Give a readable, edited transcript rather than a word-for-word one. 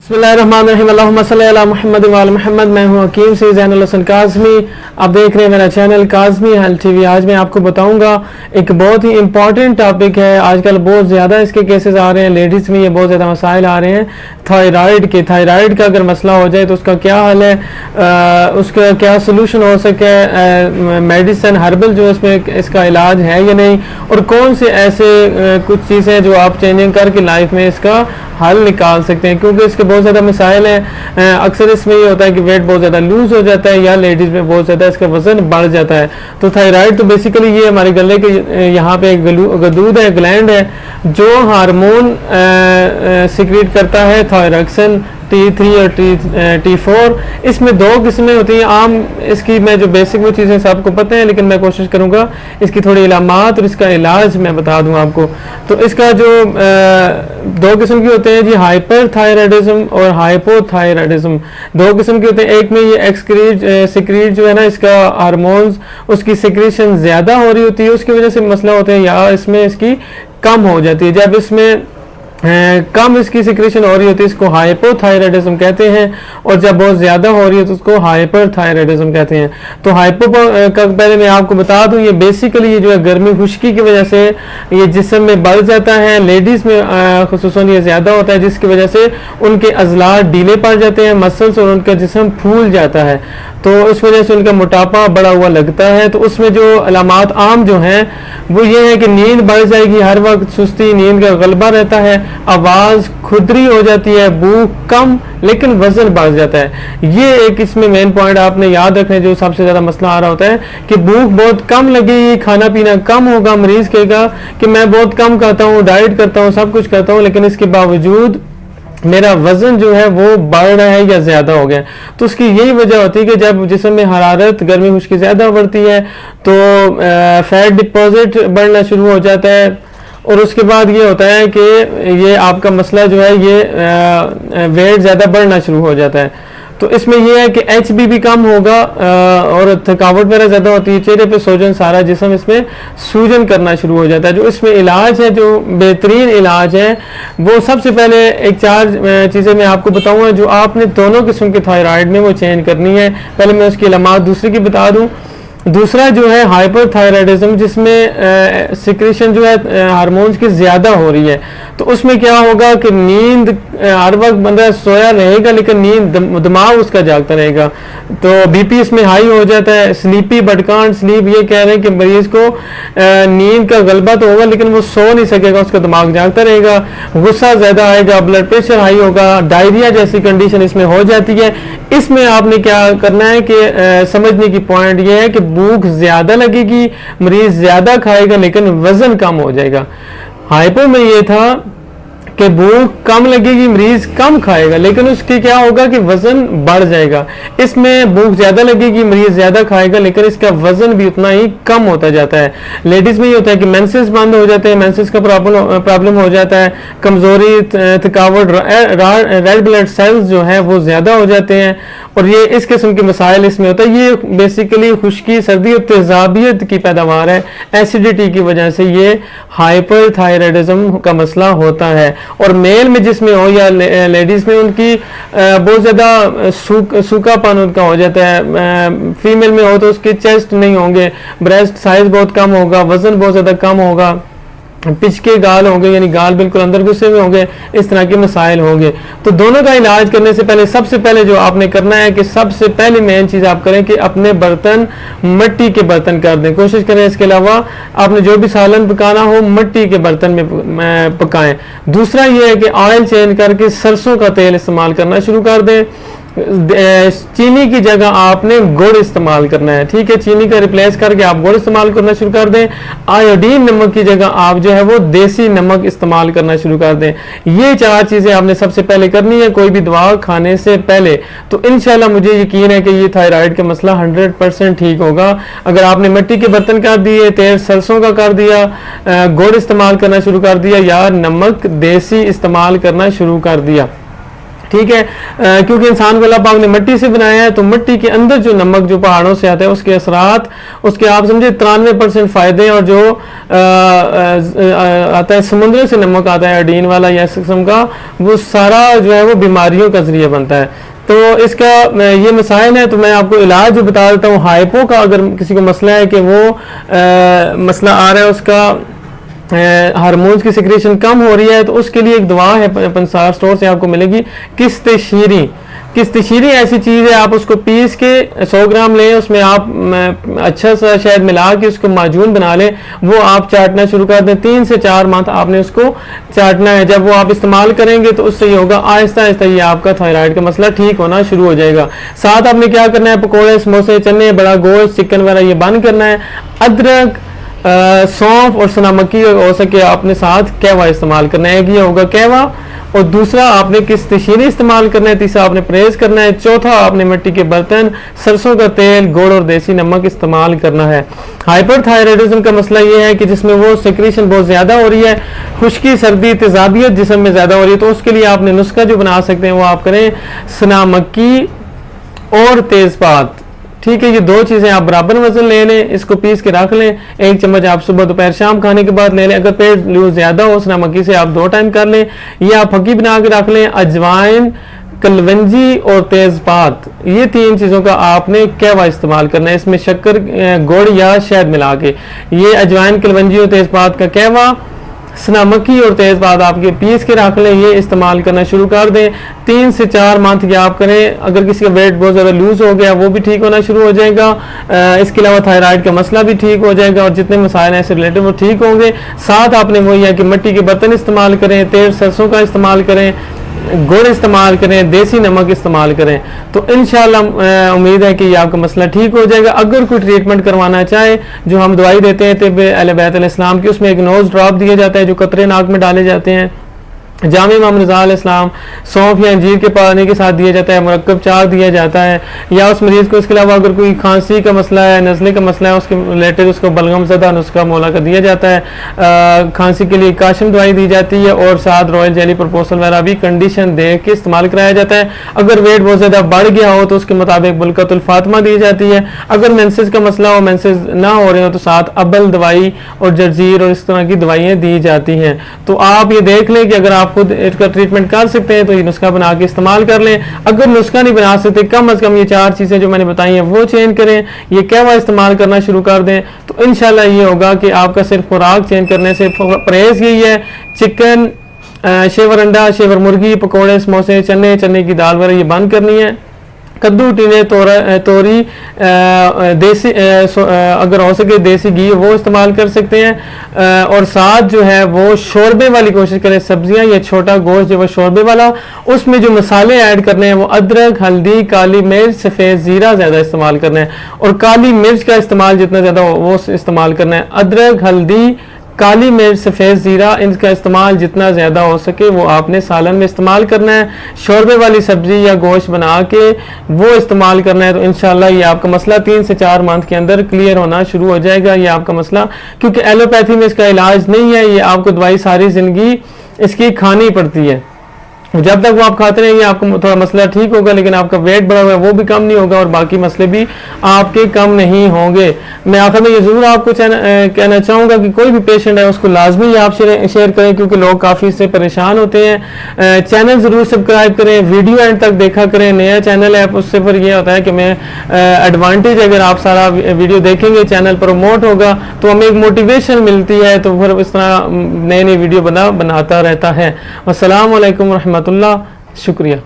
बिस्मिल्लाहिर्रहमानिर्रहीम अल्लाहुम्मा सल्ली अला मुहम्मद व आला मुहम्मद। मैं हूं हकीम से ज़ैनुल हसन काज़मी। आप देख रहे हैं मेरा चैनल काज़मी हेल्थ टीवी। आज मैं आपको बताऊंगा एक बहुत ही इंपॉर्टेंट टॉपिक है। आजकल बहुत ज़्यादा इसके केसेस आ रहे हैं, लेडीज़ में ये बहुत ज़्यादा मसाइल आ रहे हैं थायराइड के। थायराइड का अगर मसला हो जाए तो उसका क्या हल है, उसका क्या सोल्यूशन हो सके, मेडिसिन हर्बल जो इसमें इसका इलाज है या नहीं, और कौन से ऐसे कुछ चीज़ें जो आप चेंजिंग करके लाइफ में इसका हल निकाल सकते हैं, क्योंकि इसके बहुत ज़्यादा मसाइल हैं। अक्सर इसमें ये होता है कि वेट बहुत ज़्यादा लूज़ हो जाता है या लेडीज़ में बहुत ज़्यादा इसका वज़न बढ़ जाता है। तो थायराइड तो बेसिकली ये हमारे गले के यहाँ पे गदूद है, ग्लैंड है जो हार्मोन सिक्रीट करता है, थायरॉक्सिन T3 और T4। इसमें दो किस्में होती हैं आम। इसकी मैं जो बेसिक वो चीज़ें सबको पता है, लेकिन मैं कोशिश करूँगा इसकी थोड़ी इलामात और इसका इलाज मैं बता दूँ आपको। तो इसका जो दो किस्म के होते हैं जी, हाइपरथायराइडिज्म और हाइपोथायराइडिज्म। दो किस्म के होते हैं। एक में ये सिक्रीट जो है ना, इसका हार्मोन्स उसकी सिक्रीशन ज़्यादा हो रही होती है, उसकी वजह से मसला होता है, या इसमें इसकी कम हो जाती है। जब इसमें कम इसकी सिक्रेशन हो रही होती है इसको हाइपोथायराइडिज्म कहते हैं, और जब बहुत ज़्यादा हो रही है तो उसको हाइपरथायराइडिज्म कहते हैं। तो हाइपो का पहले मैं आपको बता दूं, ये बेसिकली ये जो है गर्मी खुश्की की वजह से ये जिस्म में बढ़ जाता है। लेडीज़ में खुसूसन ये ज़्यादा होता है, जिसकी वजह से उनके अज़लात ढीले पड़ जाते हैं, मसल्स, और उनका जिस्म फूल जाता है। तो उस वजह से उनका मोटापा बढ़ा हुआ लगता है। तो उसमें जो अलामात आम जो हैं वो ये है कि नींद बढ़ जाएगी, हर वक्त सुस्ती, नींद का गलबा रहता है, आवाज़ खुदरी हो जाती है, भूख कम लेकिन वजन बढ़ जाता है। ये एक इसमें मेन पॉइंट आपने याद रखना है, जो सबसे ज़्यादा मसला आ रहा होता है कि भूख बहुत कम लगेगी, खाना पीना कम होगा। मरीज़ कहेगा कि मैं बहुत कम खाता हूँ, डाइट करता हूँ, सब कुछ करता हूँ, लेकिन इसके बावजूद मेरा वजन जो है वो बढ़ रहा है या ज़्यादा हो गया। तो उसकी यही वजह होती है कि जब जिस्म में हरारत, गर्मी खुश्की ज़्यादा बढ़ती है तो फैट डिपॉजिट बढ़ना शुरू हो जाता है, और उसके बाद ये होता है कि ये आपका मसला जो है ये वेट ज़्यादा बढ़ना शुरू हो जाता है। तो इसमें यह है कि HB कम होगा और थकावट वगैरह ज़्यादा होती है, चेहरे पे सोजन, सारा जिस्म इसमें सूजन करना शुरू हो जाता है। जो इसमें इलाज है, जो बेहतरीन इलाज है, वो सबसे पहले एक चार चीज़ें मैं आपको बताऊंगा जो आपने दोनों किस्म के थायराइड में वो चेंज करनी है। पहले मैं उसकी इलामात दूसरी की बता दूँ। दूसरा जो है हाइपरथायराइडिज्म, जिसमें सिक्रेशन जो है हार्मोन्स की ज़्यादा हो रही है। तो उसमें क्या होगा कि नींद हर वक्त बंदा सोया रहेगा, लेकिन नींद दिमाग उसका जागता रहेगा। तो BP इसमें हाई हो जाता है, स्लीपी बट कांट स्लीप। ये कह रहे हैं कि मरीज़ को नींद का गलबा तो होगा लेकिन वो सो नहीं सकेगा, उसका दिमाग जागता रहेगा। गुस्सा ज़्यादा आएगा, ब्लड प्रेशर हाई होगा, डायरिया जैसी कंडीशन इसमें हो जाती है। इसमें आपने क्या करना है कि समझने की पॉइंट ये है कि भूख ज़्यादा लगेगी, मरीज़ ज़्यादा खाएगा लेकिन वज़न कम हो जाएगा। हाइपो में ये था कि भूख कम लगेगी, मरीज कम खाएगा, लेकिन उसके क्या होगा कि वजन बढ़ जाएगा। इसमें भूख ज्यादा लगेगी, मरीज ज्यादा खाएगा, लेकिन इसका वजन भी उतना ही कम होता जाता है। लेडीज में ये होता है कि मेंसेस बंद हो जाते हैं, मेंसेस का प्रॉब्लम हो जाता है, कमजोरी, थकावट, रेड ब्लड सेल्स जो है वो ज्यादा हो जाते हैं, और ये इस किस्म के मसाइल इसमें होता है। ये बेसिकली खुश्की, सर्दी और तेजाबियत की पैदावार है। एसिडिटी की वजह से ये हाइपरथायराइडिज्म का मसला होता है। और मेल में जिसमें हो या लेडीज में, उनकी बहुत ज़्यादा सूखापन उनका हो जाता है। फीमेल में हो तो उसके चेस्ट नहीं होंगे, ब्रेस्ट साइज बहुत कम होगा, वजन बहुत ज़्यादा कम होगा, पिचके गाल होंगे, यानी गाल बिल्कुल अंदर गुस्से में होंगे, इस तरह के मसाइल होंगे। तो दोनों का इलाज करने से पहले सबसे पहले जो आपने करना है कि सबसे पहले मेन चीज़ आप करें कि अपने बर्तन मिट्टी के बर्तन कर दें, कोशिश करें। इसके अलावा आपने जो भी सालन पकाना हो मिट्टी के बर्तन में पकाएं। दूसरा ये है कि ऑयल चेंज करके सरसों का तेल इस्तेमाल करना शुरू कर दें। चीनी की जगह आपने गुड़ इस्तेमाल करना है, ठीक है। चीनी का रिप्लेस करके आप गुड़ इस्तेमाल करना शुरू कर दें। आयोडीन नमक की जगह आप जो है वो देसी नमक इस्तेमाल करना शुरू कर दें। ये चार चीज़ें आपने सबसे पहले करनी है कोई भी दवा खाने से पहले। तो इंशाल्लाह मुझे यकीन है कि ये थायराइड का मसला 100% ठीक होगा। अगर आपने मिट्टी के बर्तन कर दिए, तेल सरसों का कर दिया, गुड़ इस्तेमाल करना शुरू कर दिया, या नमक देसी इस्तेमाल करना शुरू कर दिया। ठीक है। क्योंकि इंसान को अल्लाह पाक ने मिट्टी से बनाया है, तो मिट्टी के अंदर जो नमक जो पहाड़ों से आता है उसके असरात, उसके आप समझे 93% फायदे, और जो आता है समुद्र से नमक आता है आयोडीन वाला या इस किस्म का, वो सारा जो है वो बीमारियों का जरिया बनता है। तो इसका ये मसाइल है, तो मैं आपको इलाज जो बता देता हूँ। हाइपो का अगर किसी को मसला है कि वो मसला आ रहा है, उसका हार्मोन्स की सिक्रेशन कम हो रही है, तो उसके लिए एक दवा है पंसार स्टोर से आपको मिलेगी, किस्तिशीरी। किस्तिशीरी ऐसी चीज़ है, आप उसको पीस के 100 ग्राम लें, उसमें आप अच्छा सा शहद मिला के उसको माजून बना लें, वो आप चाटना शुरू कर दें। 3 से 4 माह आपने उसको चाटना है। जब वो आप इस्तेमाल करेंगे तो उससे ये होगा, आहिस्ता आहिस्ता ये आपका थायराइड का मसला ठीक होना शुरू हो जाएगा। साथ आपने क्या करना है, पकौड़े, समोसे, चने, बड़ा गोश्त, चिकन वगैरह ये बंद करना है। अदरक, सौंफ और सना मक्की हो सके आपने साथ कहवा इस्तेमाल करना है। एक ये होगा कहवा, और दूसरा आपने किस्तिशीरी इस्तेमाल करना है। तीसरा आपने परहेज करना है। चौथा आपने मिट्टी के बर्तन, सरसों का तेल, गुड़ और देसी नमक इस्तेमाल करना है। हाइपरथायराइडिज्म का मसला ये है कि जिसमें वो सिक्रेशन बहुत ज़्यादा हो रही है, खुश्की, सर्दी, तेजाबियत जिस्म में ज़्यादा हो रही है, तो उसके लिए आपने नुस्खा जो बना सकते हैं वो आप करें, सना मक्की और तेज़पात। ठीक है, ये 2 चीज़ें आप बराबर वजन ले लें, इसको पीस के रख लें। 1 चम्मच आप सुबह, दोपहर, शाम खाने के बाद ले लें। अगर पेट लूज ज़्यादा हो, सना मक्की से आप 2 टाइम कर लें, या आप फकी बना के रख लें। अजवाइन, कलवंजी और तेज़पात, ये 3 चीज़ों का आपने कहवा इस्तेमाल करना है, इसमें शक्कर, गुड़ या शहद मिला के। ये अजवाइन, कलवंजी और तेज़पात का कहवा, सना मक्खी और तेज़पात आपके पीस के रख लें, ये इस्तेमाल करना शुरू कर दें। 3 से 4 मंथ की आप करें। अगर किसी का वेट बहुत ज़्यादा लूज हो गया, वो भी ठीक होना शुरू हो जाएगा। इसके अलावा थायराइड का मसला भी ठीक हो जाएगा, और जितने मसाइल हैं इससे रिलेटेड वो ठीक होंगे। साथ आपने वही है कि मिट्टी के बर्तन इस्तेमाल करें, तेल सरसों का इस्तेमाल करें, गुड़ इस्तेमाल करें, देसी नमक इस्तेमाल करें, तो इंशाल्लाह उम्मीद है कि ये आपका मसला ठीक हो जाएगा। अगर कोई ट्रीटमेंट करवाना चाहे, जो हम दवाई देते हैं तिब अहले बैत अलैहिस्सलाम की, उसमें एक नोज ड्रॉप दिया जाता है जो कतरे नाक में डाले जाते हैं। जामे इमाम रज़ा अलैहिस्सलाम सौंफ या अंजीर के पानी के साथ दिया जाता है, मुरक्कब चार दिया जाता है। या उस मरीज़ को इसके अलावा अगर कोई खांसी का मसला है, नज़ले का मसला है, उसके रिलेटेड उसको बलगम ज़दा नुस्खा मोला का दिया जाता है। खांसी के लिए काशम दवाई दी जाती है, और साथ रॉयल जेली प्रपोसल वगैरह भी कंडीशन देख के इस्तेमाल कराया जाता है। अगर वेट बहुत ज़्यादा बढ़ गया हो तो उसके मुताबिक बुल्कतुल फातिमा दी जाती है। अगर मेंसेस का मसला हो, मेंसेस ना हो रहे हो, तो साथ अबल दवाई और जर्जीर और इस तरह की दवाइयाँ दी जाती हैं। तो आप ये देख लें कि अगर आप खुद इसका ट्रीटमेंट कर सकते हैं तो ये नुस्खा बना के इस्तेमाल कर लें। अगर नुस्खा नहीं बना सकते, कम अज़ कम ये 4 चीज़ें जो मैंने बताई हैं वो चेंज करें, ये कहवा इस्तेमाल करना शुरू कर दें, तो इंशाल्लाह ये होगा कि आपका सिर्फ खुराक चेंज करने से परहेज यही है। चिकन, शेवर अंडा, शेवर मुर्गी, पकौड़े, समोसे, चने, चने की दाल वगैरह ये बंद करनी है। कद्दू, टीने, तोरी, देसी अगर हो सके देसी घी वो इस्तेमाल कर सकते हैं। और साथ जो है वो शोरबे वाली कोशिश करें, सब्जियां या छोटा गोश्त जो वो शोरबे वाला, उसमें जो मसाले ऐड करने हैं वो अदरक, हल्दी, काली मिर्च, सफ़ेद ज़ीरा ज़्यादा इस्तेमाल करना है। और काली मिर्च का इस्तेमाल जितना ज़्यादा हो वो इस्तेमाल करना है। अदरक, हल्दी, काली मिर्च, सफ़ेद ज़ीरा, इनका इस्तेमाल जितना ज़्यादा हो सके वो आपने सालन में इस्तेमाल करना है। शोरबे वाली सब्ज़ी या गोश्त बना के वो इस्तेमाल करना है। तो इंशाल्लाह ये आपका मसला 3 से 4 मंथ के अंदर क्लियर होना शुरू हो जाएगा। ये आपका मसला, क्योंकि एलोपैथी में इसका इलाज नहीं है, ये आपको दवाई सारी ज़िंदगी इसकी खानी पड़ती है। जब तक वो आप खाते रहेंगे आपका थोड़ा मसला ठीक होगा, लेकिन आपका वेट बढ़ा हुआ है वो भी कम नहीं होगा, और बाकी मसले भी आपके कम नहीं होंगे। मैं आखिर में ये ज़रूर आपको कहना चाहूँगा कि कोई भी पेशेंट है उसको लाजमी आप शेयर करें, क्योंकि लोग काफ़ी इससे परेशान होते हैं। चैनल ज़रूर सब्सक्राइब करें, वीडियो एंड तक देखा करें। नया चैनल है, उससे फिर ये होता है कि मैं एडवांटेज, अगर आप सारा वीडियो देखेंगे, चैनल प्रमोट होगा तो हमें एक मोटिवेशन मिलती है, तो फिर इस तरह नई नई वीडियो बनाता रहता है। अस्सलाम वालेकुम रहमतुल्लाह, शुक्रिया।